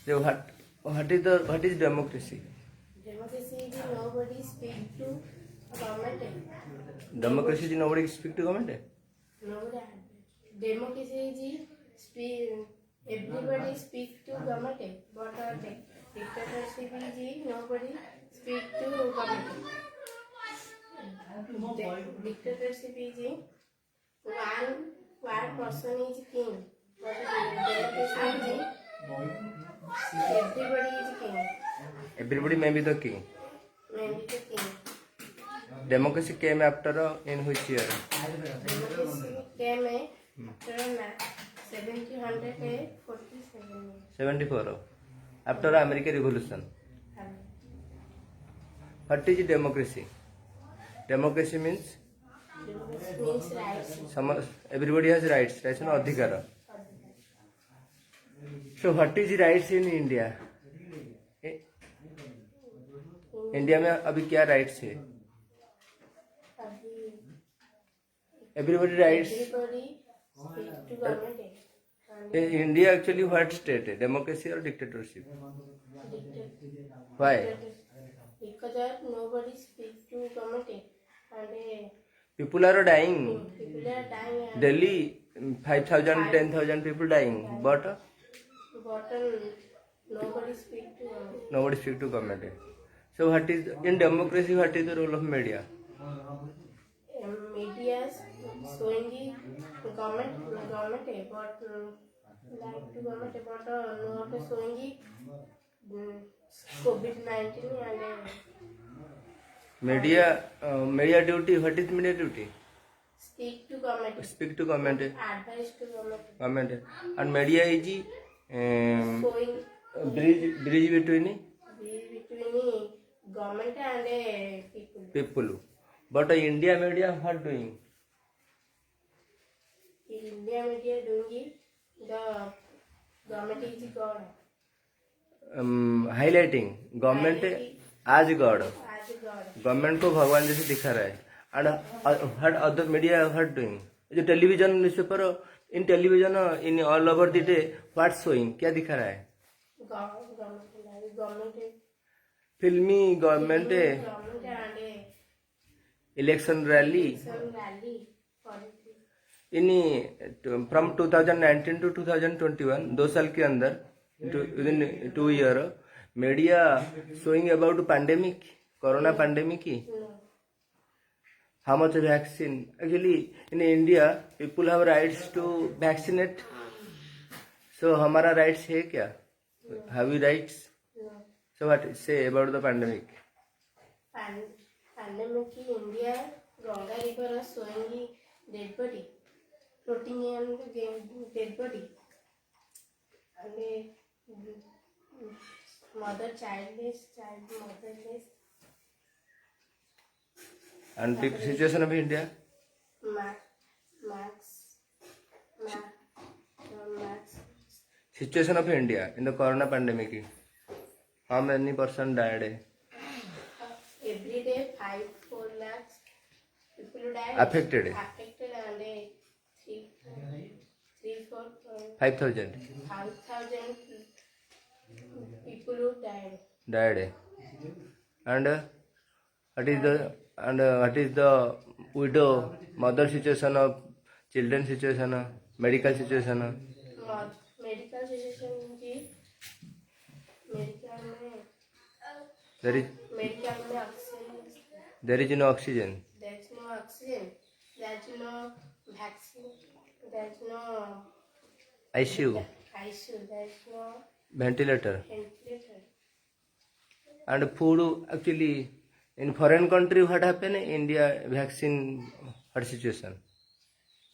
So what is democracy? Democracy is nobody speak to government. Democracy is nobody speak to government. Nobody. Democracy is speak. Everybody speak to government, but dictatorship is nobody speak to government. Dictatorship is one person is king, but democracy is everybody is king. Everybody may be the king. Maybe the king. Democracy came after in which year? Democracy came after 1747. 74. After American Revolution. What is democracy? Democracy means Democracy means rights. everybody has rights. Rights and adhikar. So what is rights in India? India में अभी क्या rights है? Everybody rights. Everybody speak to government. In India actually what state है? Democracy or dictatorship? Why? Because nobody speak to government and People are dying. people are dying. Delhi 5,000, 10,000 people dying. But Nobody speak to government. nobody speak to government. So what is in democracy? What is the role of media? Media showing the government but like to government but not showing the COVID-19 and Media duty. What is media duty? speak to government. Speak to government. Advice to government. Government. And media is Showing bridge between government and people. But India media what doing? India media doing the government is God. Highlighting government as God. As God. Government को भगवान जैसे दिखा रहा है. And what other media what doing? जो television newspaper in television in all over the day what showing क्या दिखा रहा है? Government फिल्मी government and election rally in from 2019 to 2021 2 साल के अंदर within 2 year media showing about pandemic corona pandemic की how much vaccine actually in India people have rights to vaccinate. So हमारा rights है क्या? Have we rights? So what say about the pandemic? Pandemic in India, Ganga river is showing dead body, floating in dead body, and mother childless, child motherless. And the situation of India? Max. Situation of India in the corona pandemic. How many person died? Every day 5-4 lakhs people died. Affected and 3-4 5,000 people who died. died. And what is the widow mother situation of children situation medical situation? Medical situation is there is no oxygen. There is no oxygen. There is no vaccine. There is no ICU. There is no ventilator. ventilator. And food actually in foreign country what happen? India vaccine what situation?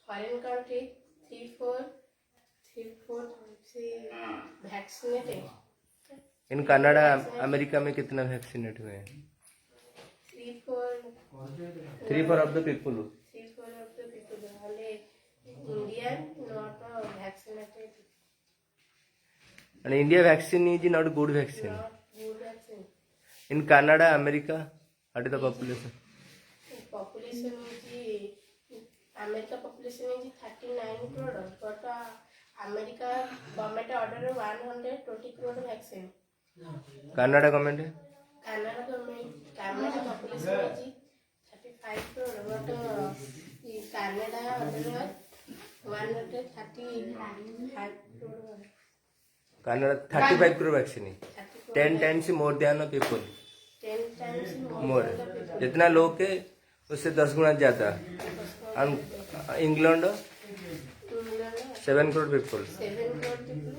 Foreign country 3-4 vaccinated. In Canada America में कितना vaccinate हुए हैं? 3-4 of the people. 3-4 of the people. Only India not vaccinated. And India vaccine is not good vaccine. Not good vaccine. In Canada, America, what is the population? Population is America population is 39 crore, but America government order 120 crore vaccine. Canada government है Canada population is 35 crore, but Canada order 135 crore. Canada 35 crore vaccine है 30 10 times more than people 10 times more जितना लोग है उससे 10 गुना ज्यादा and England 7 crore people 7 crore people.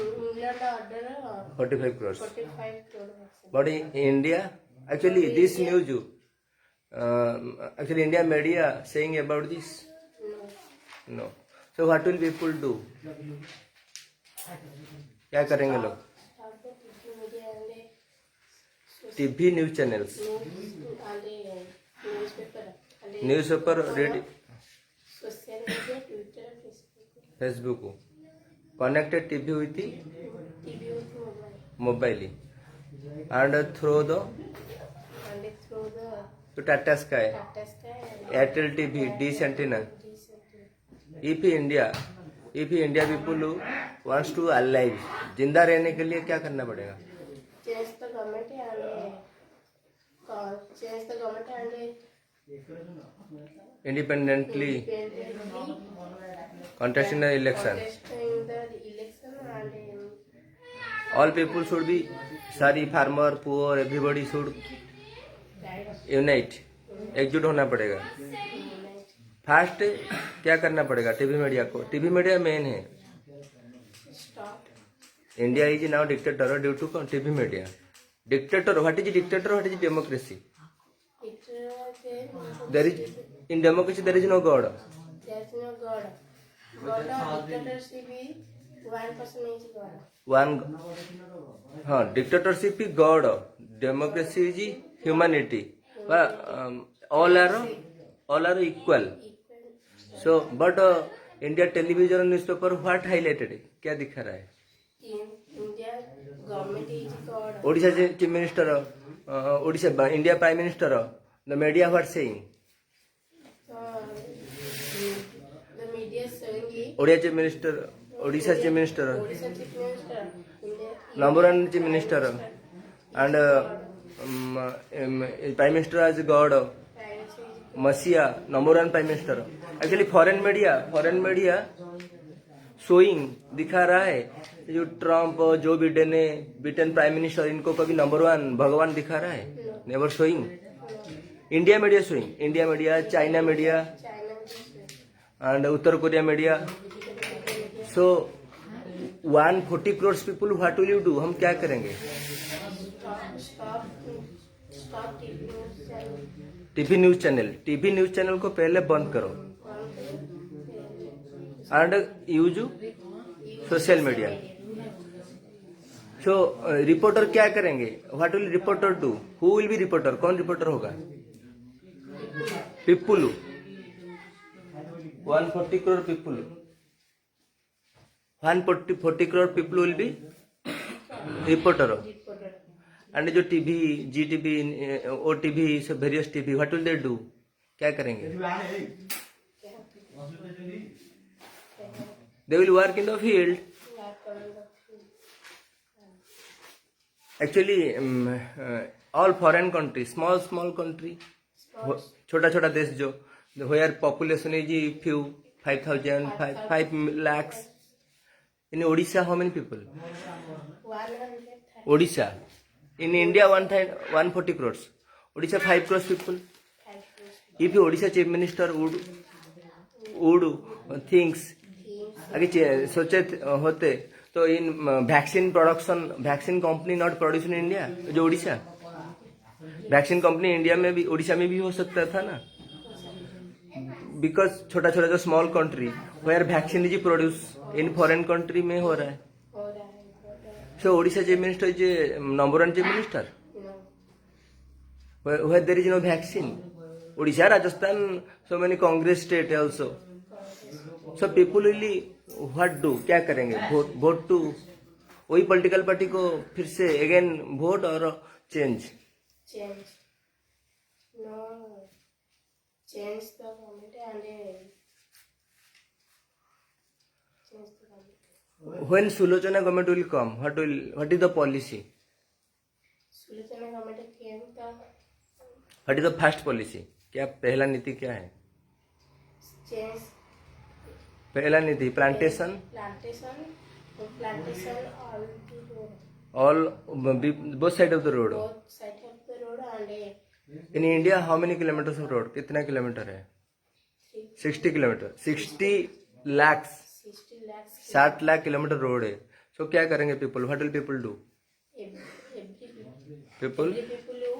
England order 45 crores 45 crore vaccine. but in India actually this news actually India media saying about this No. no so what will people do क्या करेंगे लोग Stop the TV media and TV news channels newspaper and newspaper radio social media, Twitter, Facebook, Facebook connected TV with TV with mobile, mobile and through the and through the to Tata Sky, Tata Sky and Airtel TV, Dish antenna. this and If India people wants to alive, जिंदा रहने के लिए क्या करना पड़ेगा? change the government and change the government and Independently independently contest in the election. contesting the election and All people should be sorry, farmer, poor, everybody should unite. एकजुट होना पड़ेगा. फर्स्ट क्या करना पड़ेगा टीवी मीडिया को? TV media main है. stop. India is now dictator due to TV media. Dictator, what is dictator? What is democracy? There is in democracy there is no God. There's no God. God of dictatorship is 1% is God. One, हाँ dictatorship is God. Democracy is humanity. All are equal. So but India television newspaper what highlighted? क्या दिखा रहा है? In India, government is God. Odisha chief minister Odisha India prime minister the media what saying The media showing it. Odia chief minister Odisha chief minister Odisha chief minister. India. Number one chief minister and prime minister as God Privacy is मसीहा number one prime minister actually foreign media showing दिखा रहा है जो Trump Joe Biden है Britain prime minister इनको कभी number one भगवान दिखा रहा है never showing India media China media China media. and Uttar Korea media. So 140 crores people what will you do? हम क्या करेंगे? Stop TV news channel. TV news channel को पहले बंद करो and use social media. So reporter क्या करेंगे? What will reporter do? Who will be reporter? कौन रिपोर्टर होगा? पिप्पुलू 140 crore people. 140 crore people will be reporter. Reporter. And जो TV GTV OTV सब various TV what will they do? क्या करेंगे? They will work in the field. Actually all foreign country small country छोटा देश जो where population is few 5,000 5 lakhs in Odisha how many people? 130. Odisha in India 140 crores. Odisha 5 crores people. If Odisha chief minister would thinks आगे सोचे होते तो इन vaccine company not produce in India. जो Odisha vaccine company India में भी ओडिशा में भी हो सकता था ना. बिकॉज छोटा जो small country where vaccine is produce in foreign country में हो रहा है. हो रहा है. So Odisha chief minister is number one chief minister No. where there is no vaccine. Odisha, Rajasthan, so many Congress state also. So people really what do? क्या करेंगे? Vote to वही पॉलिटिकल पार्टी को फिर से अगेन वोट और change. Change. No. Change the government and change the government. When Sulochana government will come, what is the policy? Sulochana government came the What is the first policy? क्या पहला नीति क्या है? change पहला नीति plantation plantation all the road, all both side of the road. both side of the road and In India how many kilometers of road? कितना kilometre है? 60 kilometre. 60 lakhs 60 lakhs 60 lakh kilometre road है. So क्या करेंगे people? What will people do? People every people who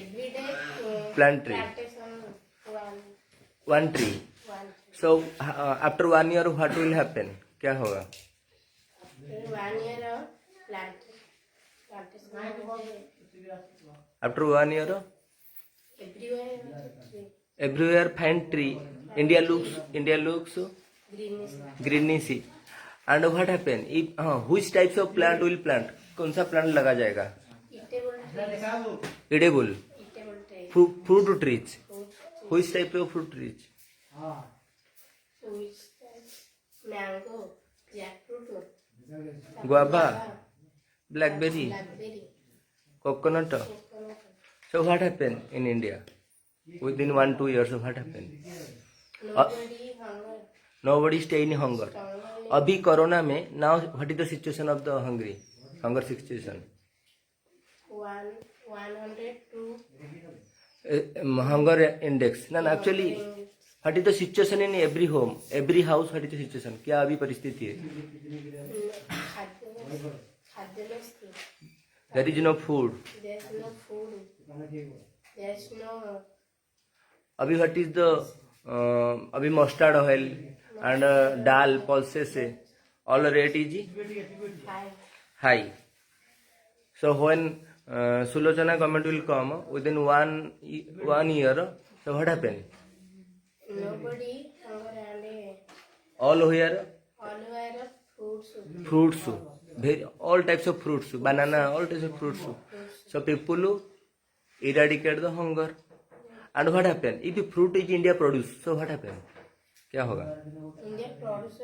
every day plant tree. plantation One tree. one So after 1 year what will happen? क्या होगा? 1 year plantation After 1 year everywhere everywhere find tree. India looks greenish greenish. And what happen? If which types of plant will plant? कौन सा plant लगा जाएगा? eatable trees, Edible eatable trees, fruit trees. fruit Which type of fruit trees? which mango, jackfruit, Guava, blackberry, blackberry, coconut. coconut. So what happened in India? Within 1-2 years, what happened? Nobody hunger. Nobody stay in hunger. अभी corona में now what is the situation of the hunger situation? 102 Hunger index. No, actually what is the situation in every home, every house? What is the situation? क्या अभी परिस्थिति है? खाद्य There is no food. there's no food, there's no अभी what is the अभी mustard oil and dal pulses all rate is high. high. So when Sulochana government will come within 1 year, so what happened? Nobody hunger and All here all were fruits, all types of fruits, banana, all types of fruits. So people eradicate the hunger. And what happened? If the fruit is India produce, so what happened? क्या होगा? India produce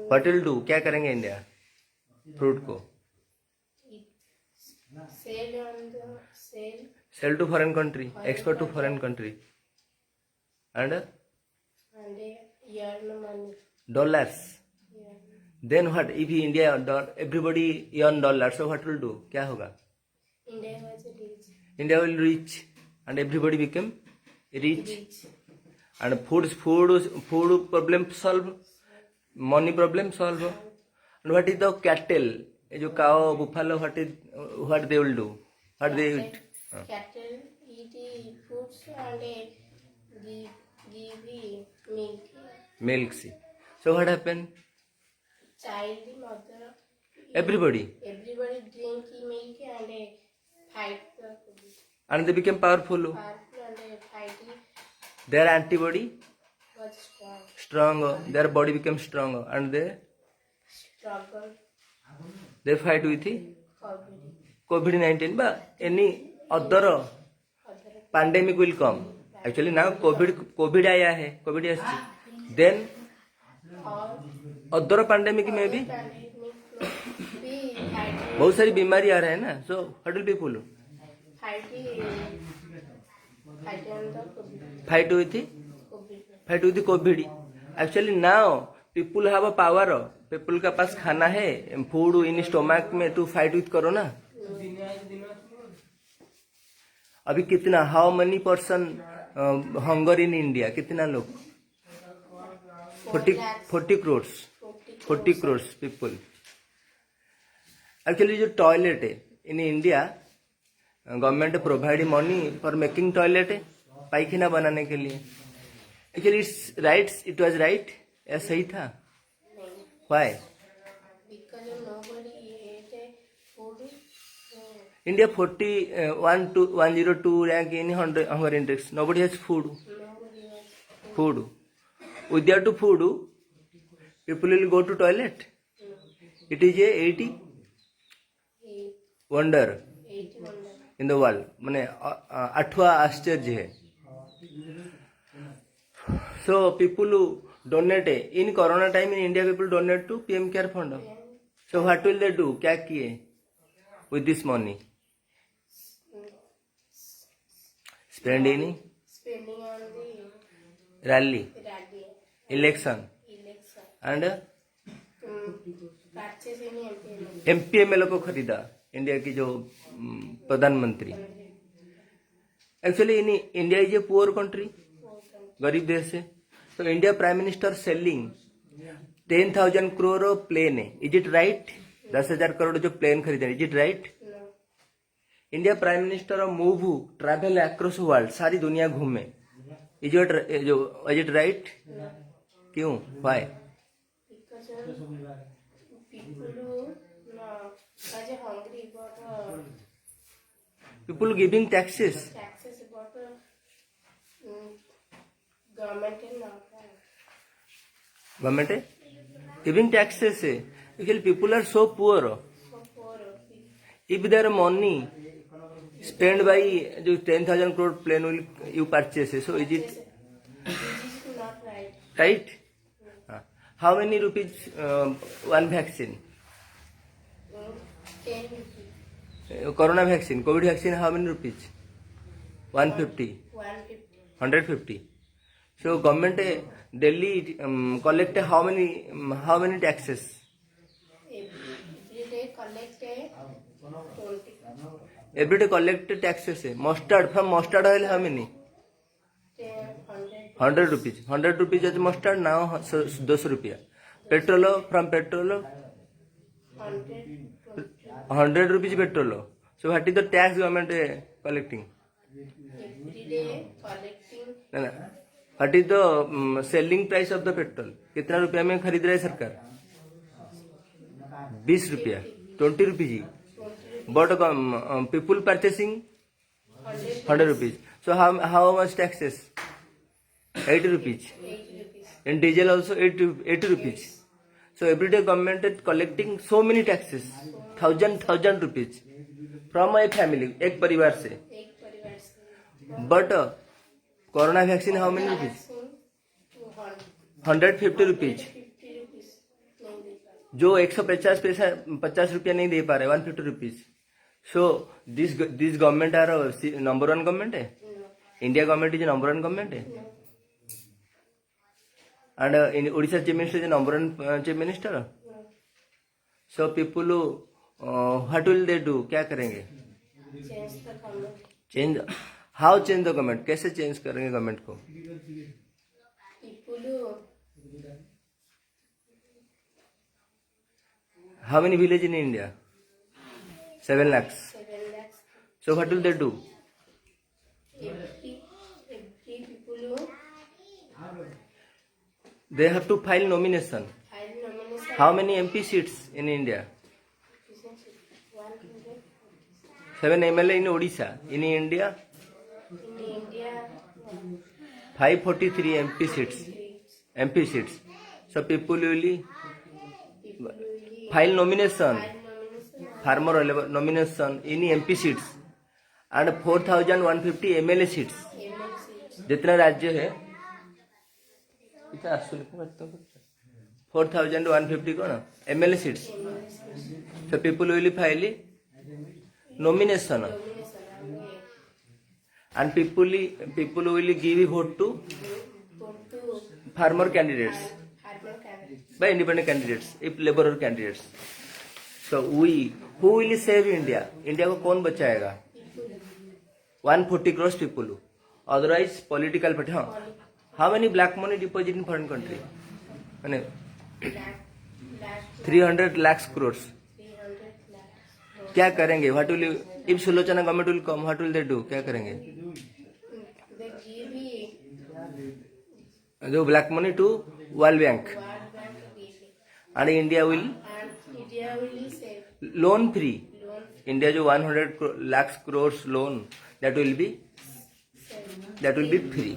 What will do? क्या करेंगे India fruit को? sell on the sell Sell to foreign country, export to foreign country, and and earn money. dollars. Yeah. Then what? If India everybody earn dollars, so what will do? क्या होगा? India was rich. India will reach, and everybody become rich. Rich. And food problem solve, money problem solve. And what is the cattle? जो cow, buffalo, what they will do? What they eat? Cattle eat fruits and give milk. Milk. See. So what happened? Child, mother, Everybody. everybody drink milk and fight the COVID. And they became powerful. Powerful and fighting Their antibody was strong. Their body became strong, and struggle they fight with COVID. COVID-19. But any other Other pandemic will come. Actually now COVID आया है, COVID आया. Then all other pandemic में भी pandemic be fighting बहुत सारी बीमारी आ रहा है ना. So what will people fighting on the COVID. fight with COVID? Actually now people have a power. People का पास खाना है, food in stomach में to fight with corona. अभी कितना how many person hunger in India? कितना लोग? 40 crores. 40 crores people. Actually जो toilet है in India government provide money for making toilet पायखाना बनाने के लिए. एक्चुअली इट वाज राइट या सही था? Why? Because nobody ate food. India 102 rank in hunger index. Nobody has food. Nobody was Food. Without food, people will go to toilet. It is a 80 wonder 81. in the world. माने 8वां आश्चर्य है. So people donate in corona time in India people donate to PM care fund. So what will they do? क्या किए with this money? Spending on the rally, rally, election, election, and purchase any MPML को खरीदा India की जो प्रधानमंत्री. Actually in India is a poor country, गरीब देश है. So India Prime Minister selling 10,000 crore of plane है. Is it right? 10,000 करोड़ जो प्लेन खरीदे. Is it right? No. India prime minister move travel across world, सारी दुनिया घूमे. Is it right? क्यों? Why? Because people who are hungry but people giving taxes. taxes but government is not government है giving taxes है. People are so poor. so poor if their money spent by जो 10,000 crore plane will you purchase. So is it this is not right. right? How many rupees one vaccine? 10 rupees, Corona vaccine, COVID vaccine, how many rupees? 150, 150, 150. So government Delhi collect how many taxes? every day collect 20, Every day collect taxes. Mustard, from mustard oil how many? 100, 100 rupees. 100 rupees is mustard, now 200 rupees. Petrol, from petrol 100 rupees petrol. So what is the tax government collecting? every day collecting No, no. What is the selling price of the petrol? कितना रुपया में खरीद रहे सरकार? 20 रुपया, 20 rupees. But people purchasing 100 rupees. So how much taxes? 80 rupees. 80 rupees. In diesel also 80 rupees. So every day government is collecting so many taxes, 1,000 rupees from a family, एक परिवार से. एक परिवार से But corona vaccine how many rupees? 150 rupees. 50 rupees नहीं दे पाए. जो 150 रुपया नहीं दे पा रहे, 150 rupees. So this government are number one government है. No, India government is number one government है. no, And in Odisha chief minister is number one chief minister. no. So people what will they do? क्या करेंगे? Change the government. Change. How change the government? कैसे change करेंगे government को? People who how many village in India? 7 lakhs. 7 lakhs. So what will they do? Every people who They have to file nomination. file nomination. How many MP seats in India? 100 7 MLA in Odisha. In India, in India. 543 MP seats. MP seats. So people will People will file nomination. file nomination. Farmer nomination in MP seats and 4,150 MLA seats. MLC. जितना राज्य है 4,150 कौन MLA seats. So people will file nomination and people will give vote to Go to farmer candidates Harbour Cabinet. by independent candidates, if laborer candidates. So who will save India? India को कौन बचाएगा? 140 crores people. Otherwise political party. How many black money deposit in foreign country? माने Lakh 300 lakhs crores. 300 lakhs. क्या करेंगे? What will you, if Sulochana government will come, what will they do? क्या करेंगे? They give जो black money to World Bank World Bank give and India will and India will save loan free. loan India जो 100 lakhs crores loan that will be save free.